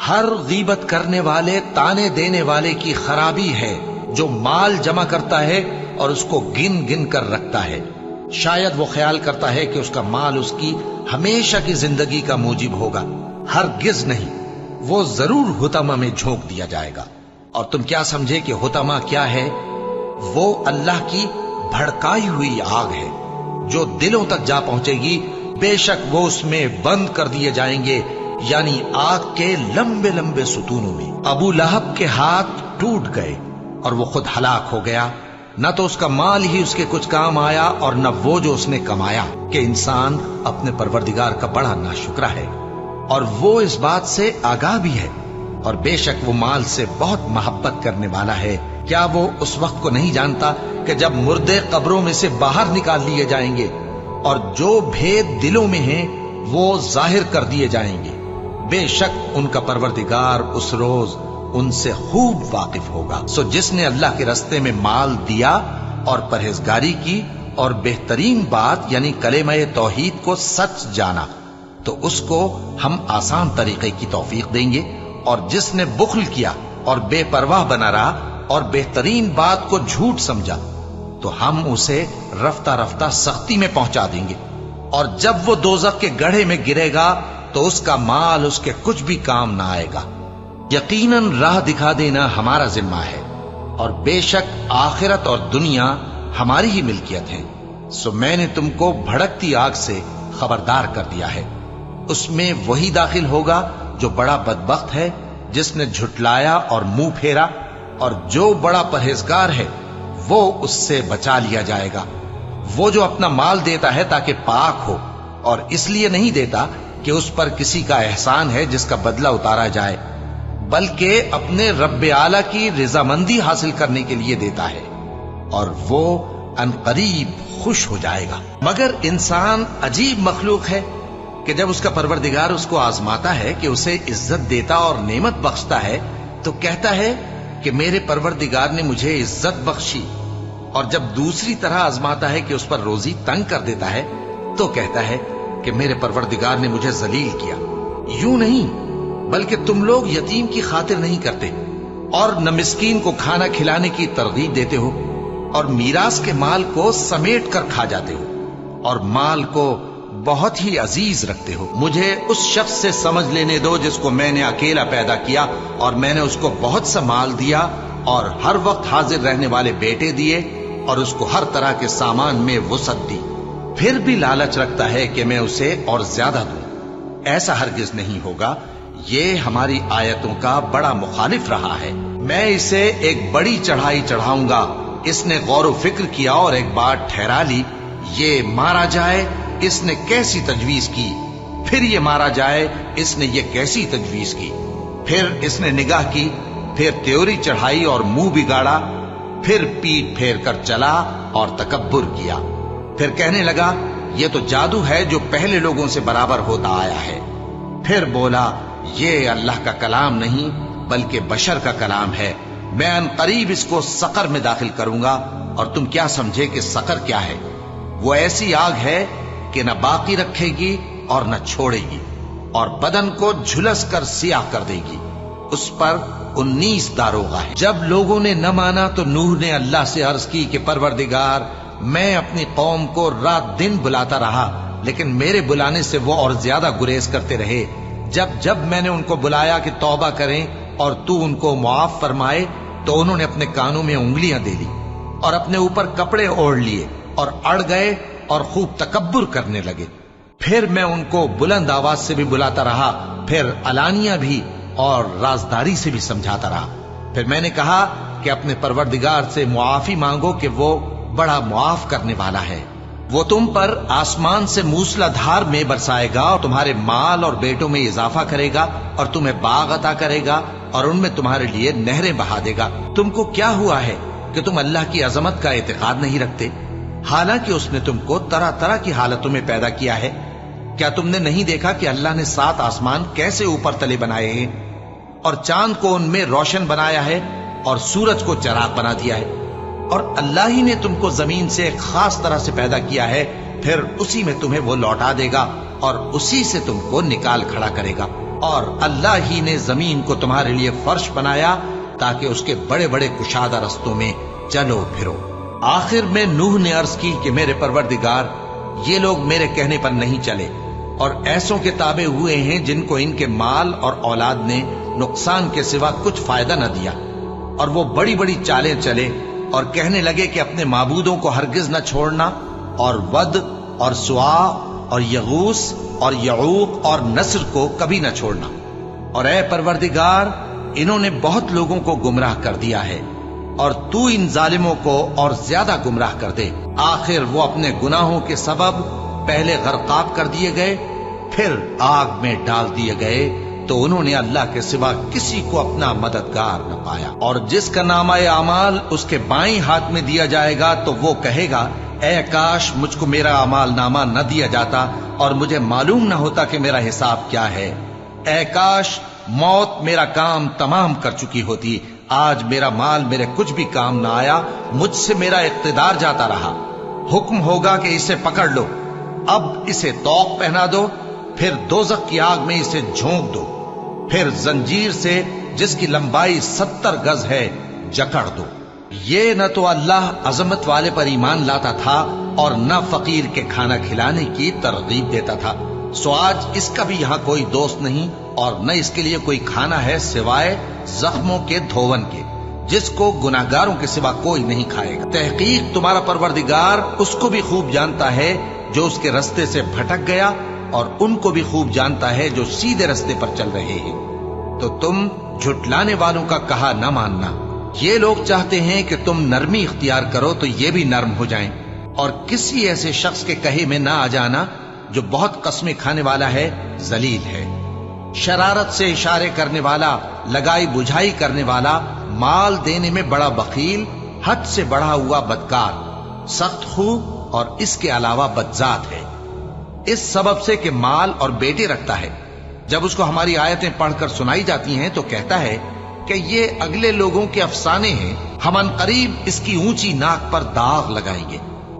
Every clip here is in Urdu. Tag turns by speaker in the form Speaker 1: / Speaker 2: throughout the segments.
Speaker 1: ہر غیبت کرنے والے تانے دینے والے کی خرابی ہے جو مال جمع کرتا ہے اور اس کو گن گن کر رکھتا ہے، شاید وہ خیال کرتا ہے کہ اس کا مال اس کی ہمیشہ کی زندگی کا موجب ہوگا، ہرگز نہیں، وہ ضرور حطمہ میں جھونک دیا جائے گا۔ اور تم کیا سمجھے کہ حطمہ کیا ہے؟ وہ اللہ کی بھڑکائی ہوئی آگ ہے جو دلوں تک جا پہنچے گی، بے شک وہ اس میں بند کر دیے جائیں گے، یعنی آگ کے لمبے لمبے ستونوں میں۔ ابو لہب کے ہاتھ ٹوٹ گئے اور وہ خود ہلاک ہو گیا، نہ تو اس کا مال ہی اس کے کچھ کام آیا اور نہ وہ جو اس نے کمایا، کہ انسان اپنے پروردگار کا بڑا ناشکرا ہے، اور وہ اس بات سے آگاہ بھی ہے، اور بے شک وہ مال سے بہت محبت کرنے والا ہے۔ کیا وہ اس وقت کو نہیں جانتا کہ جب مردے قبروں میں سے باہر نکال لیے جائیں گے اور جو بھید دلوں میں ہیں وہ ظاہر کر دیے جائیں گے، بے شک ان کا پروردگار اس روز ان سے خوب واقف ہوگا۔ سو جس نے اللہ کے رستے میں مال دیا اور پرہیزگاری کی اور بہترین بات یعنی کلمہ توحید کو سچ جانا، تو اس کو ہم آسان طریقے کی توفیق دیں گے، اور جس نے بخل کیا اور بے پرواہ بنا رہا اور بہترین بات کو جھوٹ سمجھا، تو ہم اسے رفتہ رفتہ سختی میں پہنچا دیں گے، اور جب وہ دوزخ کے گڑھے میں گرے گا تو اس کا مال اس کے کچھ بھی کام نہ آئے گا۔ یقیناً راہ دکھا دینا ہمارا ذمہ ہے، اور بے شک آخرت اور دنیا ہماری ہی ملکیت ہے۔ سو میں نے تم کو بھڑکتی آگ سے خبردار کر دیا ہے، اس میں وہی داخل ہوگا جو بڑا بدبخت ہے، جس نے جھٹلایا اور منہ پھیرا، اور جو بڑا پرہیزگار ہے وہ اس سے بچا لیا جائے گا۔ وہ جو اپنا مال دیتا ہے تاکہ پاک ہو، اور اس لیے نہیں دیتا کہ اس پر کسی کا احسان ہے جس کا بدلہ اتارا جائے، بلکہ اپنے رب اعلیٰ کی رضامندی حاصل کرنے کے لیے دیتا ہے، اور وہ عنقریب خوش ہو جائے گا۔ مگر انسان عجیب مخلوق ہے کہ جب اس کا پروردگار اس کو آزماتا ہے کہ اسے عزت دیتا اور نعمت بخشتا ہے تو کہتا ہے کہ میرے پروردگار نے مجھے عزت بخشی، اور جب دوسری طرح آزماتا ہے کہ اس پر روزی تنگ کر دیتا ہے تو کہتا ہے کہ میرے پروردگار نے مجھے ذلیل کیا۔ یوں نہیں، بلکہ تم لوگ یتیم کی خاطر نہیں کرتے اور نہ مسکین کو کھانا کھلانے کی ترغیب دیتے ہو، اور میراث کے مال کو سمیٹ کر کھا جاتے ہو، اور مال کو بہت ہی عزیز رکھتے ہو۔ مجھے اس شخص سے سمجھ لینے دو جس کو میں نے اکیلا پیدا کیا، اور میں نے اس کو بہت سا مال دیا اور ہر وقت حاضر رہنے والے بیٹے دیے، اور اس کو ہر طرح کے سامان میں وسعت دی، پھر بھی لالچ رکھتا ہے کہ میں اسے اور زیادہ دوں۔ ایسا ہرگز نہیں ہوگا، یہ ہماری آیتوں کا بڑا مخالف رہا ہے۔ میں اسے ایک بڑی چڑھائی چڑھاؤں گا، اس نے غور و فکر کیا اور ایک بات ٹھہرا لی، یہ مارا جائے، اس نے کیسی تجویز کی، پھر یہ مارا جائے، اس نے یہ کیسی تجویز کی، پھر اس نے نگاہ کی، پھر تیوری چڑھائی اور منہ بگاڑا، پھر پیٹ پھیر کر چلا اور تکبر کیا، پھر کہنے لگا یہ تو جادو ہے جو پہلے لوگوں سے برابر ہوتا آیا ہے، پھر بولا یہ اللہ کا کلام نہیں بلکہ بشر کا کلام ہے، میں عنقریب اس کو سقر میں داخل کروں گا۔ اور تم کیا سمجھے کہ سقر کیا ہے؟ وہ ایسی آگ ہے کہ نہ باقی رکھے گی اور نہ چھوڑے گی، اور بدن کو جھلس کر سیاہ کر دے گی، اس پر 19 داروغہ ہیں۔ جب لوگوں نے نہ مانا تو نوح نے اللہ سے عرض کی کہ پروردگار، میں اپنی قوم کو رات دن بلاتا رہا، لیکن میرے بلانے سے وہ اور زیادہ گریز کرتے رہے۔ جب میں نے ان کو بلایا کہ توبہ کریں اور تو ان کو معاف فرمائے، تو انہوں نے اپنے کانوں میں انگلیاں دے لی اور اپنے اوپر کپڑے اوڑھ لیے اور اڑ گئے اور خوب تکبر کرنے لگے۔ پھر میں ان کو بلند آواز سے بھی بلاتا رہا، پھر علانیہ بھی اور رازداری سے بھی سمجھاتا رہا۔ پھر میں نے کہا کہ اپنے پروردگار سے معافی مانگو کہ وہ بڑا معاف کرنے والا ہے، وہ تم پر آسمان سے موسلا دھار میں برسائے گا اور تمہارے مال اور بیٹوں میں اضافہ کرے گا اور تمہیں باغ عطا کرے گا اور ان میں تمہارے لیے نہریں بہا دے گا۔ تم کو کیا ہوا ہے کہ تم اللہ کی عظمت کا اعتقاد نہیں رکھتے، حالانکہ اس نے تم کو طرح طرح کی حالتوں میں پیدا کیا ہے؟ کیا تم نے نہیں دیکھا کہ اللہ نے 7 آسمان کیسے اوپر تلے بنائے ہیں، اور چاند کو ان میں روشن بنایا ہے اور سورج کو چراغ بنا دیا ہے؟ اور اللہ ہی نے تم کو زمین سے ایک خاص طرح سے پیدا کیا ہے، پھر اسی میں تمہیں وہ لوٹا دے گا اور اسی سے تم کو نکال کھڑا کرے گا۔ اور اللہ ہی نے زمین کو تمہارے لیے فرش بنایا تاکہ اس کے بڑے بڑے کشادہ رستوں میں چلو پھرو۔ آخر میں نوح نے عرض کی کہ میرے پروردگار، یہ لوگ میرے کہنے پر نہیں چلے اور ایسوں کے تابع ہوئے ہیں جن کو ان کے مال اور اولاد نے نقصان کے سوا کچھ فائدہ نہ دیا، اور وہ بڑی بڑی چالیں چلے اور کہنے لگے کہ اپنے معبودوں کو ہرگز نہ چھوڑنا، اور ود اور سوا اور یغوث اور یعوق اور نصر کو کبھی نہ چھوڑنا، اور اے پروردگار انہوں نے بہت لوگوں کو گمراہ کر دیا ہے، اور تو ان ظالموں کو اور زیادہ گمراہ کر دے۔ آخر وہ اپنے گناہوں کے سبب پہلے غرقاب کر دیے گئے، پھر آگ میں ڈال دیے گئے، تو انہوں نے اللہ کے سوا کسی کو اپنا مددگار نہ پایا۔ اور جس کا نامہ اعمال اس کے بائیں ہاتھ میں دیا جائے گا تو وہ کہے گا، اے کاش مجھ کو میرا اعمال نامہ نہ دیا جاتا اور مجھے معلوم نہ ہوتا کہ میرا حساب کیا ہے۔ اے کاش موت میرا کام تمام کر چکی ہوتی، آج میرا مال میرے کچھ بھی کام نہ آیا، مجھ سے میرا اقتدار جاتا رہا۔ حکم ہوگا کہ اسے پکڑ لو، اب اسے طوق پہنا دو، پھر دوزخ کی آگ میں اسے جھونک دو، پھر زنجیر سے جس کی لمبائی 70 گز ہے جکڑ دو۔ یہ نہ تو اللہ عظمت والے پر ایمان لاتا تھا اور نہ فقیر کے کھانا کھلانے کی ترغیب دیتا تھا، سو آج اس کا بھی یہاں کوئی دوست نہیں اور نہ اس کے لیے کوئی کھانا ہے سوائے زخموں کے دھون کے، جس کو گناہگاروں کے سوا کوئی نہیں کھائے گا۔ تحقیق تمہارا پروردگار اس کو بھی خوب جانتا ہے جو اس کے رستے سے بھٹک گیا، اور ان کو بھی خوب جانتا ہے جو سیدھے رستے پر چل رہے ہیں۔ تو تم جھٹلانے والوں کا کہا نہ ماننا۔ یہ لوگ چاہتے ہیں کہ تم نرمی اختیار کرو تو یہ بھی نرم ہو جائیں، اور کسی ایسے شخص کے کہے میں نہ آ جانا جو بہت قسمیں کھانے والا ہے، ذلیل ہے، شرارت سے اشارے کرنے والا، لگائی بجھائی کرنے والا، مال دینے میں بڑا بخیل، حد سے بڑھا ہوا بدکار، سخت خو اور اس کے علاوہ بدذات ہے، اس سبب سے کہ مال اور بیٹے رکھتا ہے۔ جب اس کو ہماری آیتیں پڑھ کر سنائی جاتی ہیں تو کہتا ہے کہ یہ اگلے لوگوں کے افسانے ہیں، ہم ان قریب اس کی اونچی ناک پر داغ لگائیں گے۔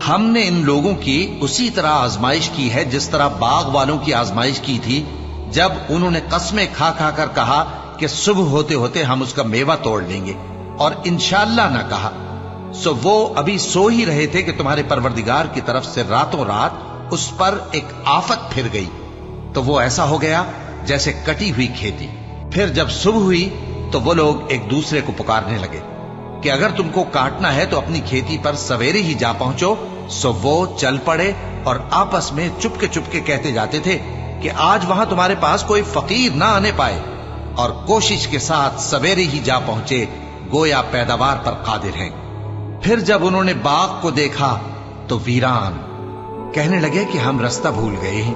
Speaker 1: ہم نے ان لوگوں کی اسی طرح آزمائش کی ہے جس طرح باغ والوں کی آزمائش کی تھی، جب انہوں نے قسمیں کھا کھا کر کہا کہ صبح ہوتے ہوتے ہم اس کا میوہ توڑ لیں گے، اور انشاءاللہ نہ کہا، سو وہ ابھی سو ہی رہے تھے کہ تمہارے پروردگار کی طرف سے راتوں رات اس پر ایک آفت پھر گئی، تو وہ ایسا ہو گیا جیسے کٹی ہوئی کھیتی۔ پھر جب صبح ہوئی تو وہ لوگ ایک دوسرے کو پکارنے لگے کہ اگر تم کو کاٹنا ہے تو اپنی کھیتی پر سویرے ہی جا پہنچو، سو وہ چل پڑے اور آپس میں چپ کے کہتے جاتے تھے کہ آج وہاں تمہارے پاس کوئی فقیر نہ آنے پائے، اور کوشش کے ساتھ سویرے ہی جا پہنچے، گویا پیداوار پر قادر ہیں۔ پھر جب انہوں نے باغ کو دیکھا تو ویران، کہنے لگے کہ ہم رستہ بھول گئے ہیں،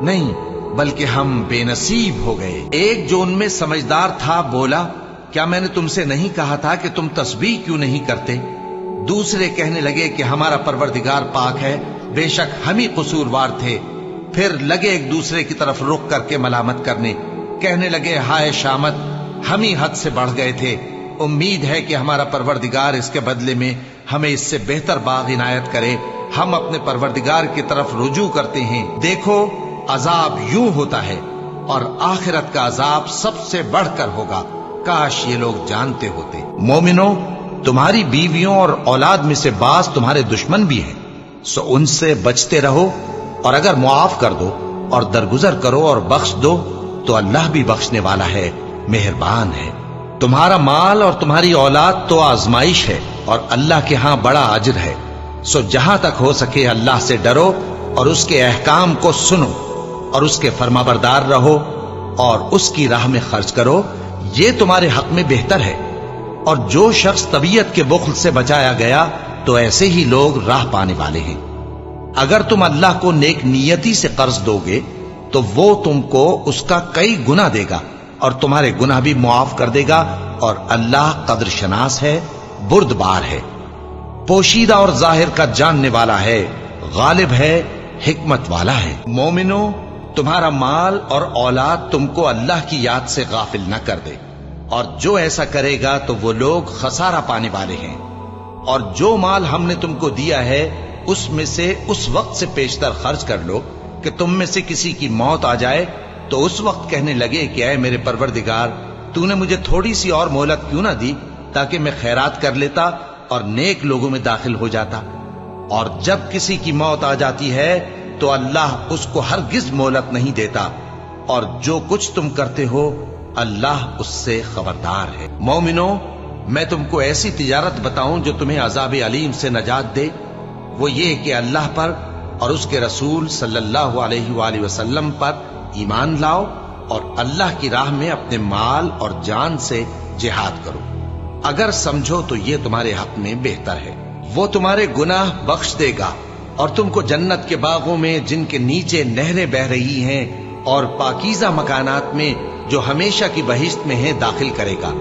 Speaker 1: نہیں بلکہ ہم بے نصیب ہو گئے۔ ایک جو ان میں سمجھدار تھا بولا، کیا میں نے تم سے نہیں کہا تھا کہ تم تسبیح کیوں نہیں کرتے؟ دوسرے کہنے لگے کہ ہمارا پروردگار پاک ہے، بے شک ہم ہی قصوروار تھے۔ پھر لگے ایک دوسرے کی طرف رخ کر کے ملامت کرنے، کہنے لگے ہائے شامت، ہم ہی حد سے بڑھ گئے تھے، امید ہے کہ ہمارا پروردگار اس کے بدلے میں ہمیں اس سے بہتر باغ عنایت کرے، ہم اپنے پروردگار کی طرف رجوع کرتے ہیں۔ دیکھو عذاب یوں ہوتا ہے، اور آخرت کا عذاب سب سے بڑھ کر ہوگا، کاش یہ لوگ جانتے ہوتے۔ مومنو، تمہاری بیویوں اور اولاد میں سے بعض تمہارے دشمن بھی ہیں، سو ان سے بچتے رہو، اور اگر معاف کر دو اور درگزر کرو اور بخش دو تو اللہ بھی بخشنے والا ہے، مہربان ہے۔ تمہارا مال اور تمہاری اولاد تو آزمائش ہے، اور اللہ کے ہاں بڑا اجر ہے، سو جہاں تک ہو سکے اللہ سے ڈرو اور اس کے احکام کو سنو اور اس کے فرمانبردار رہو اور اس کی راہ میں خرچ کرو، یہ تمہارے حق میں بہتر ہے۔ اور جو شخص طبیعت کے بخل سے بچایا گیا تو ایسے ہی لوگ راہ پانے والے ہیں۔ اگر تم اللہ کو نیک نیتی سے قرض دو گے تو وہ تم کو اس کا کئی گنا دے گا اور تمہارے گناہ بھی معاف کر دے گا، اور اللہ قدر شناس ہے، بردبار ہے، پوشیدہ اور ظاہر کا جاننے والا ہے، غالب ہے، حکمت والا ہے۔ مومنو، تمہارا مال اور اولاد تم کو اللہ کی یاد سے غافل نہ کر دے، اور جو ایسا کرے گا تو وہ لوگ خسارہ پانے والے ہیں۔ اور جو مال ہم نے تم کو دیا ہے اس میں سے اس وقت سے پیشتر خرچ کر لو کہ تم میں سے کسی کی موت آ جائے تو اس وقت کہنے لگے کہ اے میرے پروردگار، تو نے مجھے تھوڑی سی اور مہلت کیوں نہ دی تاکہ میں خیرات کر لیتا اور نیک لوگوں میں داخل ہو جاتا۔ اور جب کسی کی موت آ جاتی ہے تو اللہ اس کو ہرگز مہلت نہیں دیتا، اور جو کچھ تم کرتے ہو اللہ اس سے خبردار ہے۔ مومنو، میں تم کو ایسی تجارت بتاؤں جو تمہیں عذاب علیم سے نجات دے؟ وہ یہ کہ اللہ پر اور اس کے رسول صلی اللہ علیہ وآلہ وسلم پر ایمان لاؤ اور اللہ کی راہ میں اپنے مال اور جان سے جہاد کرو۔ اگر سمجھو تو یہ تمہارے حق میں بہتر ہے۔ وہ تمہارے گناہ بخش دے گا اور تم کو جنت کے باغوں میں جن کے نیچے نہریں بہ رہی ہیں اور پاکیزہ مکانات میں جو ہمیشہ کی بہشت میں ہیں داخل کرے گا۔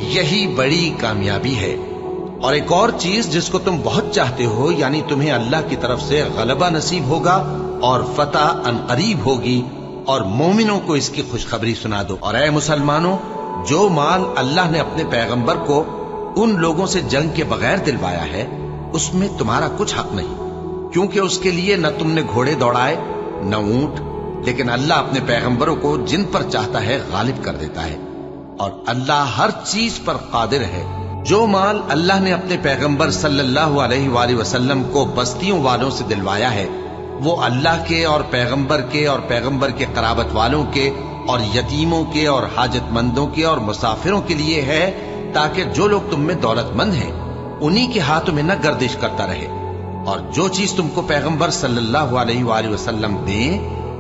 Speaker 1: یہی بڑی کامیابی ہے۔ اور ایک اور چیز جس کو تم بہت چاہتے ہو، یعنی تمہیں اللہ کی طرف سے غلبہ نصیب ہوگا اور فتح ان قریب ہوگی، اور مومنوں کو اس کی خوشخبری سنا دو۔ اور اے مسلمانوں، جو مال اللہ نے اپنے پیغمبر کو ان لوگوں سے جنگ کے بغیر دلوایا ہے اس میں تمہارا کچھ حق نہیں، کیونکہ اس کے لیے نہ تم نے گھوڑے دوڑائے نہ اونٹ، لیکن اللہ اپنے پیغمبروں کو جن پر چاہتا ہے غالب کر دیتا ہے، اور اللہ ہر چیز پر قادر ہے۔ جو مال اللہ نے اپنے پیغمبر صلی اللہ علیہ وآلہ وسلم کو بستیوں والوں سے دلوایا ہے وہ اللہ کے اور پیغمبر کے قرابت والوں کے اور یتیموں کے اور حاجت مندوں کے اور مسافروں کے لیے ہے، تاکہ جو لوگ تم میں دولت مند ہیں انہی کے ہاتھوں میں نہ گردش کرتا رہے، اور جو چیز تم کو پیغمبر صلی اللہ علیہ وآلہ وسلم دیں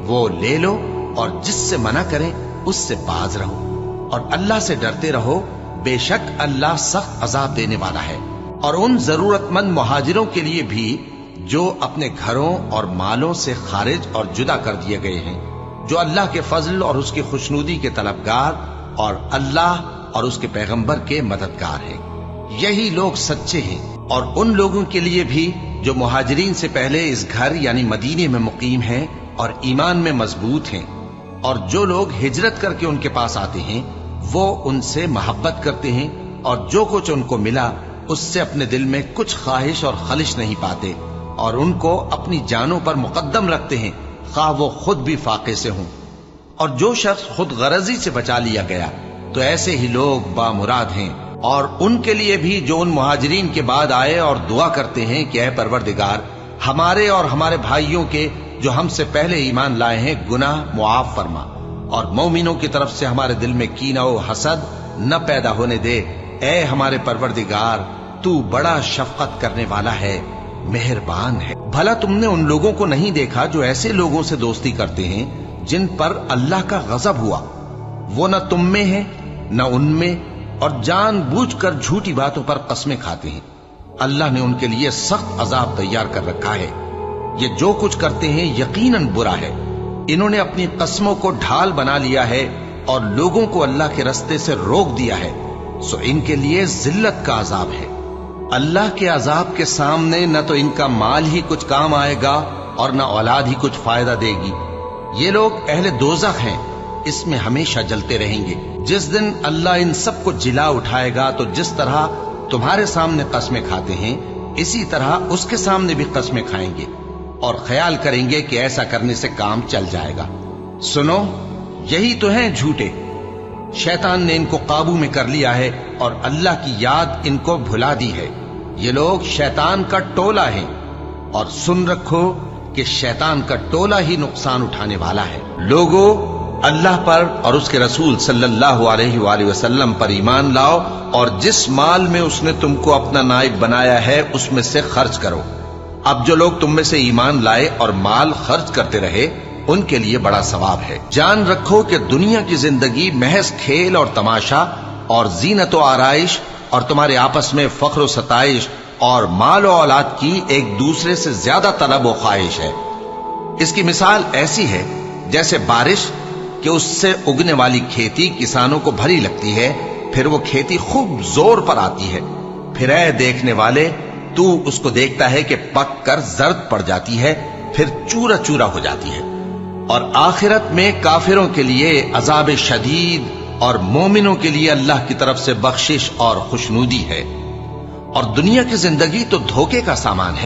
Speaker 1: وہ لے لو، اور جس سے منع کریں اس سے باز رہو، اور اللہ سے ڈرتے رہو، بے شک اللہ سخت عذاب دینے والا ہے۔ اور ان ضرورت مند مہاجروں کے لیے بھی جو اپنے گھروں اور مالوں سے خارج اور جدا کر دیے گئے ہیں، جو اللہ کے فضل اور اس کی خوشنودی کے طلبگار اور اللہ اور اس کے پیغمبر کے مددگار ہیں، یہی لوگ سچے ہیں۔ اور ان لوگوں کے لیے بھی جو مہاجرین سے پہلے اس گھر یعنی مدینے میں مقیم ہیں اور ایمان میں مضبوط ہیں، اور جو لوگ ہجرت کر کے ان کے پاس آتے ہیں وہ ان سے محبت کرتے ہیں، اور جو کچھ ان کو ملا اس سے اپنے دل میں کچھ خواہش اور خلش نہیں پاتے، اور ان کو اپنی جانوں پر مقدم رکھتے ہیں خواہ وہ خود بھی فاقے سے ہوں۔ اور جو شخص خود غرضی سے بچا لیا گیا تو ایسے ہی لوگ بامراد ہیں۔ اور ان کے لیے بھی جو ان مہاجرین کے بعد آئے اور دعا کرتے ہیں کہ اے پروردگار، ہمارے اور ہمارے بھائیوں کے جو ہم سے پہلے ایمان لائے ہیں گناہ معاف فرما، اور مومنوں کی طرف سے ہمارے دل میں کینہ و حسد نہ پیدا ہونے دے۔ اے ہمارے پروردگار، تو بڑا شفقت کرنے والا ہے، مہربان ہے۔ بھلا تم نے ان لوگوں کو نہیں دیکھا جو ایسے لوگوں سے دوستی کرتے ہیں جن پر اللہ کا غضب ہوا؟ وہ نہ تم میں ہے نہ ان میں، اور جان بوجھ کر جھوٹی باتوں پر قسمیں کھاتے ہیں۔ اللہ نے ان کے لیے سخت عذاب تیار کر رکھا ہے۔ یہ جو کچھ کرتے ہیں یقیناً برا ہے۔ انہوں نے اپنی قسموں کو ڈھال بنا لیا ہے اور لوگوں کو اللہ کے رستے سے روک دیا ہے، سو ان کے لیے ذلت کا عذاب ہے۔ اللہ کے عذاب کے سامنے نہ تو ان کا مال ہی کچھ کام آئے گا اور نہ اولاد ہی کچھ فائدہ دے گی۔ یہ لوگ اہل دوزخ ہیں، اس میں ہمیشہ جلتے رہیں گے۔ جس دن اللہ ان سب کو جلا اٹھائے گا تو جس طرح تمہارے سامنے قسمیں کھاتے ہیں اسی طرح اس کے سامنے بھی قسمیں کھائیں گے، اور خیال کریں گے کہ ایسا کرنے سے کام چل جائے گا۔ سنو، یہی تو ہیں جھوٹے۔ شیطان نے ان کو قابو میں کر لیا ہے اور اللہ کی یاد ان کو بھلا دی ہے۔ یہ لوگ شیطان کا ٹولہ ہیں، اور سن رکھو کہ شیطان کا ٹولہ ہی نقصان اٹھانے والا ہے۔ لوگو، اللہ پر اور اس کے رسول صلی اللہ علیہ وآلہ وسلم پر ایمان لاؤ، اور جس مال میں اس نے تم کو اپنا نائب بنایا ہے اس میں سے خرچ کرو۔ اب جو لوگ تم میں سے ایمان لائے اور مال خرچ کرتے رہے ان کے لیے بڑا ثواب ہے۔ جان رکھو کہ دنیا کی زندگی محض کھیل اور تماشا اور زینت و آرائش اور تمہارے آپس میں فخر و ستائش اور مال و اولاد کی ایک دوسرے سے زیادہ طلب و خواہش ہے۔ اس کی مثال ایسی ہے جیسے بارش کہ اس سے اگنے والی کھیتی کسانوں کو بھری لگتی ہے، پھر وہ کھیتی خوب زور پر آتی ہے، پھر اے دیکھنے والے تو اس کو دیکھتا ہے کہ پک کر زرد پڑ جاتی ہے، پھر چورا چورا ہو جاتی ہے۔ اور آخرت میں کافروں کے لیے عذاب شدید اور مومنوں کے لیے اللہ کی طرف سے بخشش اور خوشنودی ہے۔ اور دنیا کی زندگی تو دھوکے کا سامان ہے۔